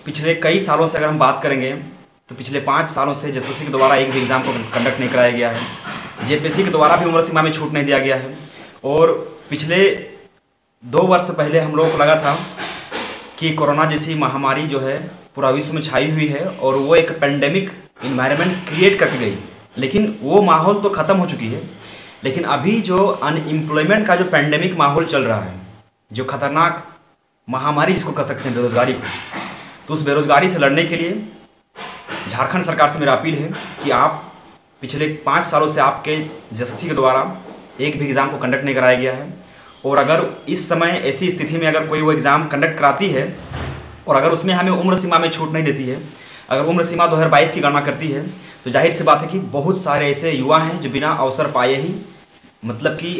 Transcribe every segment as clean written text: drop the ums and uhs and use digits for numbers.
पिछले कई सालों से अगर हम बात करेंगे तो पिछले 5 सालों से एसएससी के द्वारा एक भी एग्ज़ाम को कंडक्ट नहीं कराया गया है। जेपीएससी के द्वारा भी उम्र सीमा में छूट नहीं दिया गया है। और पिछले 2 वर्ष पहले हम लोगों को लगा था कि कोरोना जैसी महामारी जो है पूरा विश्व में छाई हुई है और वो एक पेंडेमिक इन्वायरमेंट क्रिएट करके गई, लेकिन वो माहौल तो ख़त्म हो चुकी है। लेकिन अभी जो अनएम्प्लॉयमेंट का जो पेंडेमिक माहौल चल रहा है, जो खतरनाक महामारी जिसको कह सकते हैं बेरोज़गारी को, तो उस बेरोज़गारी से लड़ने के लिए झारखंड सरकार से मेरा अपील है कि आप पिछले 5 सालों से आपके एसएससी के द्वारा एक भी एग्ज़ाम को कंडक्ट नहीं कराया गया है। और अगर इस समय ऐसी स्थिति में अगर कोई वो एग्ज़ाम कंडक्ट कराती है और अगर उसमें हमें उम्र सीमा में छूट नहीं देती है, अगर उम्र सीमा 2022 की गणना करती है, तो जाहिर सी बात है कि बहुत सारे ऐसे युवा हैं जो बिना अवसर पाए ही मतलब कि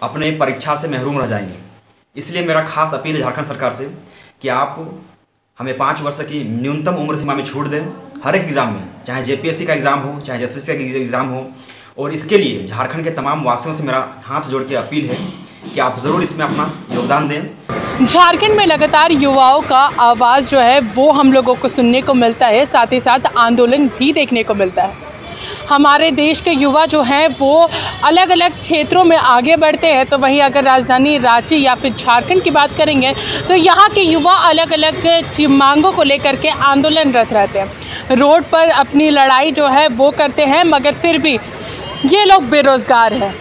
अपने परीक्षा से महरूम रह जाएंगे। इसलिए मेरा खास अपील है झारखंड सरकार से कि आप हमें 5 वर्ष की न्यूनतम उम्र सीमा में छूट दें हर एक एग्ज़ाम में, चाहे जेपीएससी का एग्ज़ाम हो, चाहे एसएससी का एग्ज़ाम हो। और इसके लिए झारखंड के तमाम वासियों से मेरा हाथ जोड़ के अपील है कि आप ज़रूर इसमें अपना योगदान दें। झारखंड में लगातार युवाओं का आवाज़ जो है वो हम लोगों को सुनने को मिलता है, साथ ही साथ आंदोलन भी देखने को मिलता है। हमारे देश के युवा जो हैं वो अलग अलग क्षेत्रों में आगे बढ़ते हैं, तो वहीं अगर राजधानी रांची या फिर झारखंड की बात करेंगे तो यहाँ के युवा अलग अलग मांगों को लेकर के आंदोलनरत रहते हैं, रोड पर अपनी लड़ाई जो है वो करते हैं। मगर फिर भी ये लोग बेरोज़गार हैं।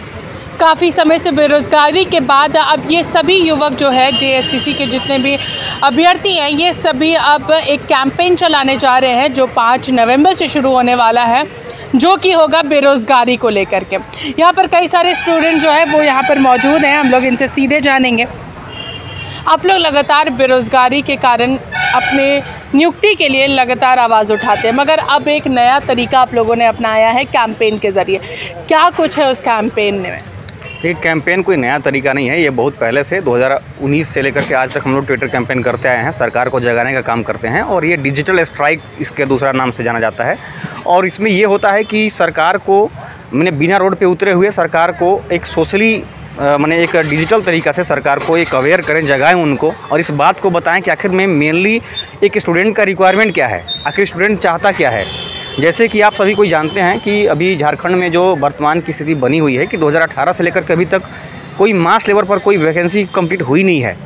काफ़ी समय से बेरोज़गारी के बाद अब ये सभी युवक जो है जेएससीसी के जितने भी अभ्यर्थी हैं, ये सभी अब एक कैंपेन चलाने जा रहे हैं जो 5 नवंबर से शुरू होने वाला है, जो कि होगा बेरोज़गारी को लेकर के। यहाँ पर कई सारे स्टूडेंट जो है वो यहाँ पर मौजूद हैं, हम लोग इनसे सीधे जानेंगे। आप लोग लगातार बेरोज़गारी के कारण अपने नियुक्ति के लिए लगातार आवाज़ उठाते हैं, मगर अब एक नया तरीका आप लोगों ने अपनाया है कैंपेन के ज़रिए। क्या कुछ है उस कैंपेन में? ये कैंपेन कोई नया तरीका नहीं है, ये बहुत पहले से 2019 से लेकर के आज तक हम लोग ट्विटर कैंपेन करते आए हैं, सरकार को जगाने का काम करते हैं। और ये डिजिटल स्ट्राइक इसके दूसरा नाम से जाना जाता है। और इसमें ये होता है कि सरकार को मैंने बिना रोड पे उतरे हुए सरकार को एक सोशली मैंने एक डिजिटल तरीक़ा से सरकार को एक अवेयर करें, जगाएं उनको, और इस बात को बताएं कि आखिर में मेनली एक स्टूडेंट का रिक्वायरमेंट क्या है, आखिर स्टूडेंट चाहता क्या है। जैसे कि आप सभी कोई जानते हैं कि अभी झारखंड में जो वर्तमान की स्थिति बनी हुई है कि 2018 से लेकर के अभी तक कोई मास लेवल पर कोई वैकेंसी कंप्लीट हुई नहीं है।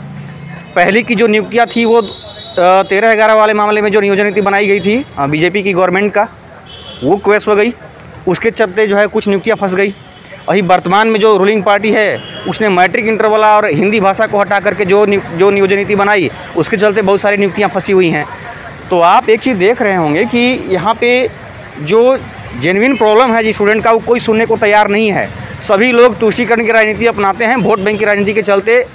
पहले की जो नियुक्तियाँ थी वो 13-11 वाले मामले में जो नियोजन नीति बनाई गई थी बीजेपी की गवर्नमेंट का, वो क्वेश हो गई, उसके चलते जो है कुछ नियुक्तियाँ फंस गई। अभी वर्तमान में जो रूलिंग पार्टी है उसने मैट्रिक इंटर वाला और हिंदी भाषा को हटा करके जो नियोजन नीति बनाई, उसके चलते बहुत सारी नियुक्तियाँ फंसी हुई हैं। तो आप एक चीज़ देख रहे होंगे कि यहाँ पे जो जेन्युइन प्रॉब्लम है जी स्टूडेंट का, वो कोई सुनने को तैयार नहीं है। सभी लोग तुष्टीकरण की राजनीति अपनाते हैं, वोट बैंक की राजनीति के चलते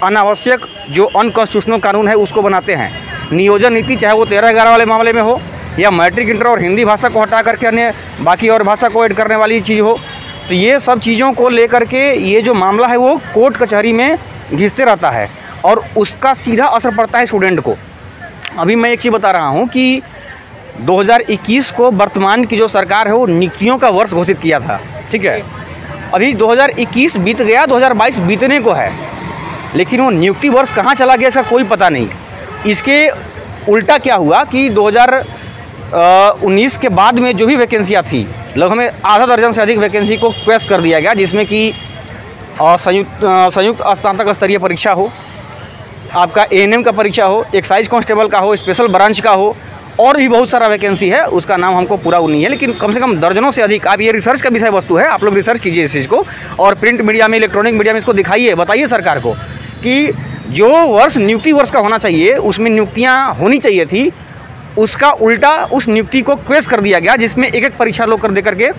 अनावश्यक जो अनकॉन्स्टिट्यूशनल कानून है उसको बनाते हैं। नियोजन नीति चाहे वो 13-11 वाले मामले में हो या मैट्रिक इंटर और हिंदी भाषा को हटा करके अन्य बाकी और भाषा को ऐड करने वाली चीज़ हो, तो ये सब चीज़ों को लेकर के ये जो मामला है वो कोर्ट कचहरी में घिसते रहता है और उसका सीधा असर पड़ता है स्टूडेंट को। अभी मैं एक चीज़ बता रहा हूँ कि 2021 को वर्तमान की जो सरकार है वो नियुक्तियों का वर्ष घोषित किया था, ठीक है। अभी 2021 बीत गया, 2022 बीतने को है, लेकिन वो नियुक्ति वर्ष कहाँ चला गया इसका कोई पता नहीं। इसके उल्टा क्या हुआ कि 2019 के बाद में जो भी वैकेंसियाँ थी, लगभग में आधा दर्जन से अधिक वैकेंसी को क्वेश कर दिया गया, जिसमें कि संयुक्त स्नातक स्तरीय परीक्षा हो, आपका एएनएम का परीक्षा हो, एक्साइज कांस्टेबल का हो, स्पेशल ब्रांच का हो, और भी बहुत सारा वैकेंसी है, उसका नाम हमको पूरा नहीं है, लेकिन कम से कम दर्जनों से अधिक। आप ये रिसर्च का विषय वस्तु है, आप लोग रिसर्च कीजिए इस चीज़ को और प्रिंट मीडिया में, इलेक्ट्रॉनिक मीडिया में इसको दिखाइए, बताइए सरकार को कि जो वर्ष नियुक्ति वर्ष का होना चाहिए उसमें नियुक्तियाँ होनी चाहिए थी, उसका उल्टा उस नियुक्ति को क्वेश कर दिया गया, जिसमें एक एक परीक्षा लोग कर दे करके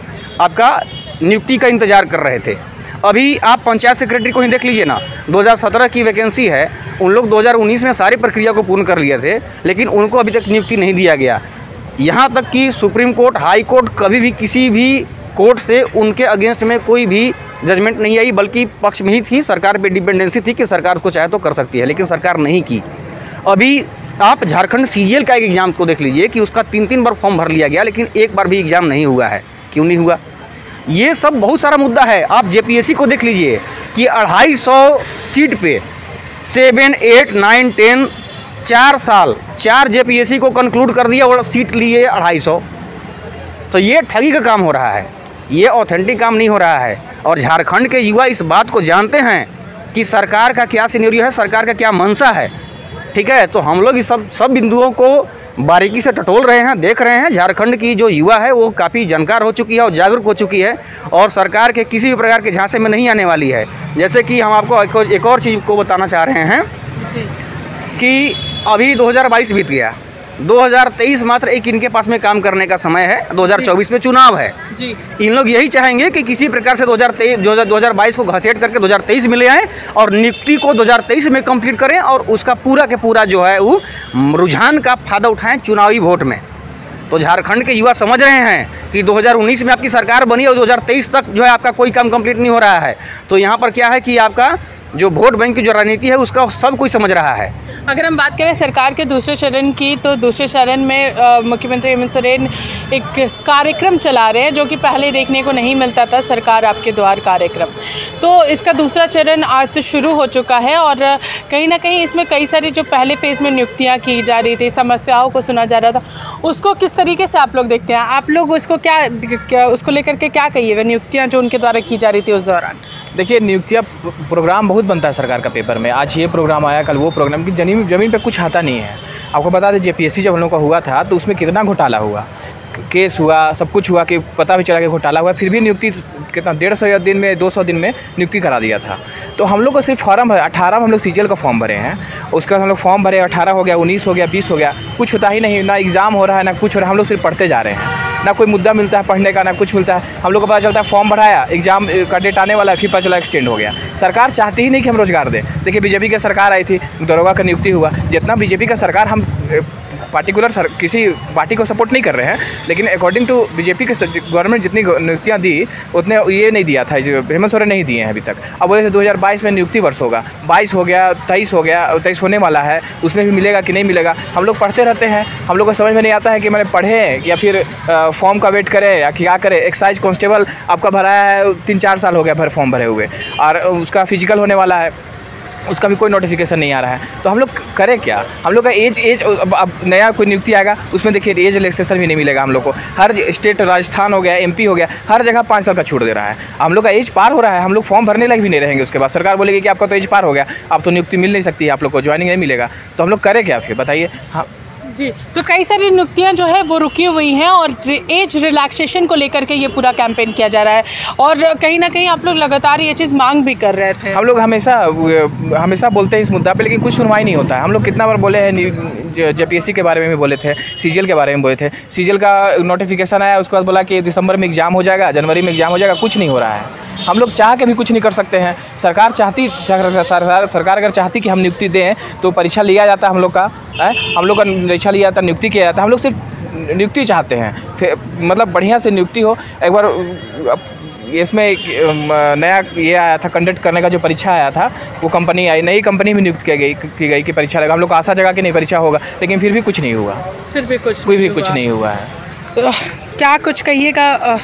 आपका नियुक्ति का इंतजार कर रहे थे। अभी आप पंचायत सेक्रेटरी को ही देख लीजिए ना, 2017 की वैकेंसी है, उन लोग 2019 में सारी प्रक्रिया को पूर्ण कर लिए थे, लेकिन उनको अभी तक नियुक्ति नहीं दिया गया। यहाँ तक कि सुप्रीम कोर्ट, हाई कोर्ट कभी भी किसी भी कोर्ट से उनके अगेंस्ट में कोई भी जजमेंट नहीं आई, बल्कि पक्ष में ही थी, सरकार पे डिपेंडेंसी थी कि सरकार उसको चाहे तो कर सकती है, लेकिन सरकार नहीं की। अभी आप झारखंड सीजीएल का एक एग्ज़ाम को देख लीजिए कि उसका 3 बार फॉर्म भर लिया गया, लेकिन एक बार भी एग्ज़ाम नहीं हुआ है। क्यों नहीं हुआ? ये सब बहुत सारा मुद्दा है। आप जेपीएससी को देख लीजिए कि 250 सीट पे 7, 8, 9, 10 4 साल 4 जेपीएससी को कंक्लूड कर दिया और सीट लिए 250। तो ये ठगी का काम हो रहा है, ये ऑथेंटिक काम नहीं हो रहा है। और झारखंड के युवा इस बात को जानते हैं कि सरकार का क्या सिनेरियो है, सरकार का क्या मंशा है, ठीक है। तो हम लोग इस सब बिंदुओं को बारीकी से टटोल रहे हैं, देख रहे हैं। झारखंड की जो युवा है वो काफ़ी जानकार हो चुकी है और जागरूक हो चुकी है और सरकार के किसी भी प्रकार के झांसे में नहीं आने वाली है। जैसे कि हम आपको एक और चीज़ को बताना चाह रहे हैं कि अभी 2022 बीत गया, 2023 मात्र एक इनके पास में काम करने का समय है, 2024 में चुनाव है जी। इन लोग यही चाहेंगे कि किसी प्रकार से 2022 को घसीट करके 2023 में ले आएँ और नियुक्ति को 2023 में कंप्लीट करें और उसका पूरा के पूरा जो है वो रुझान का फ़ायदा उठाएं चुनावी वोट में। तो झारखंड के युवा समझ रहे हैं कि 2019 में आपकी सरकार बनी और 2023 तक जो है आपका कोई काम कंप्लीट नहीं हो रहा है। तो यहाँ पर क्या है कि आपका जो वोट बैंक की जो राजनीति है उसका सब कोई समझ रहा है। अगर हम बात करें सरकार के दूसरे चरण की, तो दूसरे चरण में मुख्यमंत्री हेमंत सोरेन एक कार्यक्रम चला रहे हैं जो कि पहले देखने को नहीं मिलता था, सरकार आपके द्वार कार्यक्रम। तो इसका दूसरा चरण आज से शुरू हो चुका है और कहीं ना कहीं इसमें कई सारी जो पहले फेज़ में नियुक्तियां की जा रही थी, समस्याओं को सुना जा रहा था, उसको किस तरीके से आप लोग देखते हैं? आप लोग उसको क्या उसको लेकर के क्या कहिएगा, नियुक्तियाँ जो उनके द्वारा की जा रही थी उस दौरान? देखिए, नियुक्तियाँ प्रोग्राम बहुत बनता है सरकार का पेपर में, आज ये प्रोग्राम आया, कल वो प्रोग्राम, की ज़मीन पे कुछ आता नहीं है। आपको बता दें जेपीएससी जब हम लोग का हुआ था तो उसमें कितना घोटाला हुआ, केस हुआ, सब कुछ हुआ कि पता भी चला कि घोटाला हुआ, फिर भी नियुक्ति कितना 150 दिन में 200 दिन में नियुक्ति करा दिया था। तो हम लोग को सिर्फ फॉर्म है 18 हम लोग सीजीएल का फॉर्म भरे हैं, उसके बाद हम लोग फॉर्म भरे, 18 हो गया, 19 हो गया, 20 हो गया, कुछ होता ही नहीं, ना एग्ज़ाम हो रहा है ना कुछ हो रहा है। हम लोग सिर्फ पढ़ते जा रहे हैं, ना कोई मुद्दा मिलता है पढ़ने का, ना कुछ मिलता है। हम लोग को पता चलता है फॉर्म भराया, एग्जाम का डेट आने वाला है, फिर पता चला एक्सटेंड हो गया। सरकार चाहती ही नहीं कि हम रोजगार दें। देखिए, बीजेपी की सरकार आई थी, दरोगा का नियुक्ति हुआ, जितना बीजेपी का सरकार, हम पार्टिकुलर किसी पार्टी को सपोर्ट नहीं कर रहे हैं, लेकिन अकॉर्डिंग टू बीजेपी के गवर्नमेंट जितनी नियुक्तियां दी उतने ये नहीं दिया था, हेमंत सोरेन नहीं दिए हैं अभी तक। अब बोले 2022 में नियुक्ति वर्ष होगा, 22 हो गया, 23 हो गया, 23 होने वाला है, उसमें भी मिलेगा कि नहीं मिलेगा। हम लोग पढ़ते रहते हैं, हम लोग को समझ में नहीं आता है कि मैंने पढ़ें या फिर फॉर्म का वेट करें या क्या करें। एक्साइज कांस्टेबल आपका भराया है, 3-4 साल हो गया फॉर्म भरे हुए, और उसका फिजिकल होने वाला है, उसका भी कोई नोटिफिकेशन नहीं आ रहा है। तो हम लोग करें क्या? हम लोग का एज अब नया कोई नियुक्ति आएगा उसमें देखिए एज रिलैक्सेशन भी नहीं मिलेगा हम लोग को। हर स्टेट, राजस्थान हो गया, एमपी हो गया, हर जगह 5 साल का छूट दे रहा है। हम लोग का एज पार हो रहा है, हम लोग फॉर्म भरने लायक भी नहीं रहेंगे। उसके बाद सरकार बोलेगी कि आपका तो एज पार हो गया, आप तो नियुक्ति मिल नहीं सकती है, आप लोग को ज्वाइनिंग नहीं मिलेगा। तो हम लोग करें क्या फिर, बताइए? हाँ जी, तो कई सारी नियुक्तियां जो है वो रुकी हुई हैं और एज रिलैक्सेशन को लेकर के ये पूरा कैंपेन किया जा रहा है और कहीं ना कहीं आप लोग लगातार ये चीज़ मांग भी कर रहे थे। हम लोग हमेशा बोलते हैं इस मुद्दा पे, लेकिन कुछ सुनवाई नहीं होता है। हम लोग कितना बार बोले हैं, जेपीएससी के बारे में भी बोले थे, सीजीएल के बारे में बोले थे। सीजीएल का नोटिफिकेशन आया, उसके बाद बोला कि दिसंबर में एग्जाम हो जाएगा, जनवरी में एग्जाम हो जाएगा, कुछ नहीं हो रहा है। हम लोग चाह के भी कुछ नहीं कर सकते हैं। सरकार अगर चाहती कि हम नियुक्ति दें तो परीक्षा लिया जाता हम लोग का, हम लोग का परीक्षा लिया जाता, नियुक्ति किया जाता। हम लोग सिर्फ नियुक्ति चाहते हैं, फिर मतलब बढ़िया से नियुक्ति हो। एक बार इसमें नया ये आया था, कंडक्ट करने का जो परीक्षा आया था, वो कंपनी आई, नई कंपनी में नियुक्त की गई कि परीक्षा लगा। हम लोग को आशा जगा कि नहीं परीक्षा होगा, लेकिन फिर भी कुछ नहीं हुआ, फिर भी कुछ नहीं हुआ है। तो क्या कुछ कहिएगा,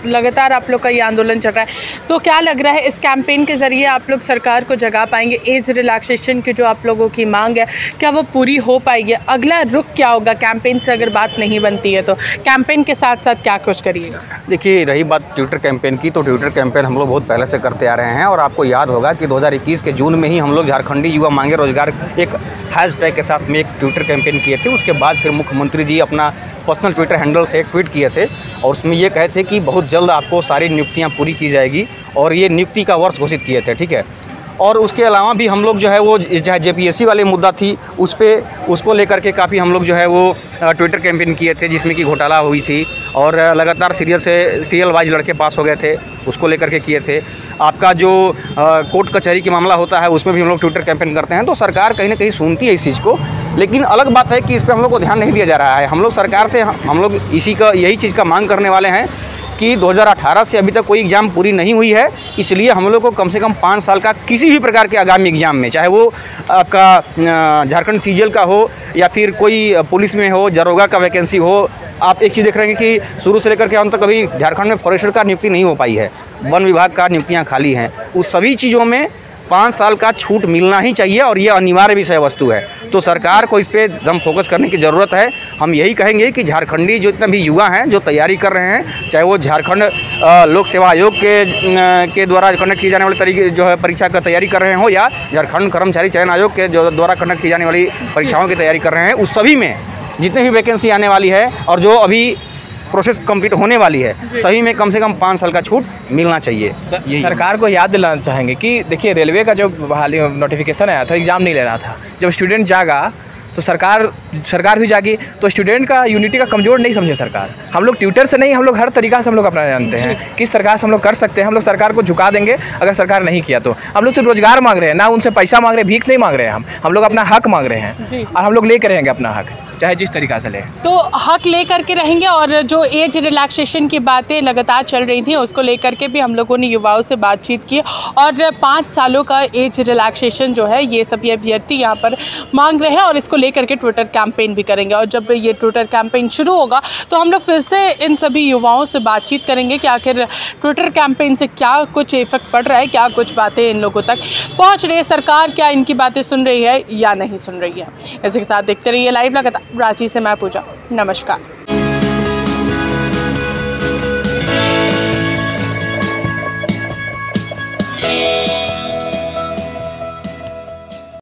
लगातार आप लोग का ये आंदोलन चल रहा है, तो क्या लग रहा है इस कैंपेन के ज़रिए आप लोग सरकार को जगा पाएंगे? एज रिलैक्सेशन की जो आप लोगों की मांग है, क्या वो पूरी हो पाएगी? अगला रुख क्या होगा कैंपेन से अगर बात नहीं बनती है तो? कैंपेन के साथ साथ क्या कुछ करिएगा? देखिए, रही बात ट्विटर कैंपेन की, तो ट्विटर कैंपेन हम लोग बहुत पहले से करते आ रहे हैं और आपको याद होगा कि 2021 के जून में ही हम लोग झारखंडी युवा मांगे रोजगार एक हैशटैग के साथ में एक ट्विटर कैंपेन किए थे। उसके बाद फिर मुख्यमंत्री जी अपना पर्सनल ट्विटर हैंडल से एक ट्वीट किए थे और उसमें ये कहे थे कि बहुत जल्द आपको सारी नियुक्तियां पूरी की जाएगी और ये नियुक्ति का वर्ष घोषित किए थे, ठीक है। और उसके अलावा भी हम लोग जो है वो चाहे जेपीएससी वाले मुद्दा थी उसको लेकर के काफ़ी हम लोग जो है वो ट्विटर कैंपेन किए थे, जिसमें कि घोटाला हुई थी और लगातार सीरियल वाइज लड़के पास हो गए थे, उसको लेकर के किए थे। आपका जो कोर्ट कचहरी के मामला होता है उसमें भी हम लोग ट्विटर कैंपेन करते हैं। तो सरकार कहीं ना कहीं सुनती है इस चीज़ को, लेकिन अलग बात है कि इस पर हम लोग को ध्यान नहीं दिया जा रहा है। हम लोग सरकार से हम लोग यही चीज़ का मांग करने वाले हैं कि 2018 से अभी तक कोई एग्ज़ाम पूरी नहीं हुई है, इसलिए हम लोग को कम से कम 5 साल का किसी भी प्रकार के आगामी एग्ज़ाम में, चाहे वो आपका झारखंड सीजीएल का हो या फिर कोई पुलिस में हो, दरोगा का वैकेंसी हो। आप एक चीज़ देख रहे हैं कि शुरू से लेकर के अंत तक अभी झारखंड में फॉरेस्टर का नियुक्ति नहीं हो पाई है, वन विभाग का नियुक्तियाँ खाली हैं। उस सभी चीज़ों में 5 साल का छूट मिलना ही चाहिए और ये अनिवार्य विषय वस्तु है। तो सरकार को इस पर एकदम फोकस करने की ज़रूरत है। हम यही कहेंगे कि झारखंडी जो इतने भी युवा हैं जो तैयारी कर रहे हैं, चाहे वो झारखंड लोक सेवा आयोग के द्वारा कंडक्ट की जाने वाली तरीके जो है परीक्षा का तैयारी कर रहे हो, या झारखंड कर्मचारी चयन आयोग के जो द्वारा कंडक्ट की जाने वाली परीक्षाओं की तैयारी कर रहे हैं, उस सभी में जितने भी वैकेंसी आने वाली है और जो अभी प्रोसेस कंप्लीट होने वाली है, सभी में कम से कम 5 साल का छूट मिलना चाहिए। सरकार को याद दिलाना चाहेंगे कि देखिए, रेलवे का जो बहाली नोटिफिकेशन आया था, एग्ज़ाम नहीं ले रहा था। जब स्टूडेंट जागा तो सरकार भी जागी। तो स्टूडेंट का यूनिटी का कमज़ोर नहीं समझे सरकार। हम लोग ट्विटर से नहीं, हम लोग हर तरीका से हम लोग अपना जानते हैं किस सरकार से हम लोग कर सकते हैं। हम लोग सरकार को झुका देंगे अगर सरकार नहीं किया तो। हम लोग सिर्फ रोजगार मांग रहे हैं, ना उनसे पैसा मांग रहे हैं, भीख नहीं मांग रहे हैं। हम लोग अपना हक मांग रहे हैं और हम लोग लेकर रहेंगे अपना हक, चाहे जिस तरीका से ले। तो हक ले करके रहेंगे। और जो एज रिलैक्सेशन की बातें लगातार चल रही थी, उसको लेकर के भी हम लोगों ने युवाओं से बातचीत की और 5 सालों का एज रिलैक्सेशन जो है ये सभी अभ्यर्थी यहाँ पर मांग रहे हैं और इसको लेकर के ट्विटर कैंपेन भी करेंगे। और जब ये ट्विटर कैंपेन शुरू होगा तो हम लोग फिर से इन सभी युवाओं से बातचीत करेंगे कि आखिर ट्विटर कैंपेन से क्या कुछ इफेक्ट पड़ रहा है, क्या कुछ बातें इन लोगों तक पहुँच रही है, सरकार क्या इनकी बातें सुन रही है या नहीं सुन रही है। इसी के साथ देखते रहिए लाइव लगातार। रांची से मैं पूजा, नमस्कार।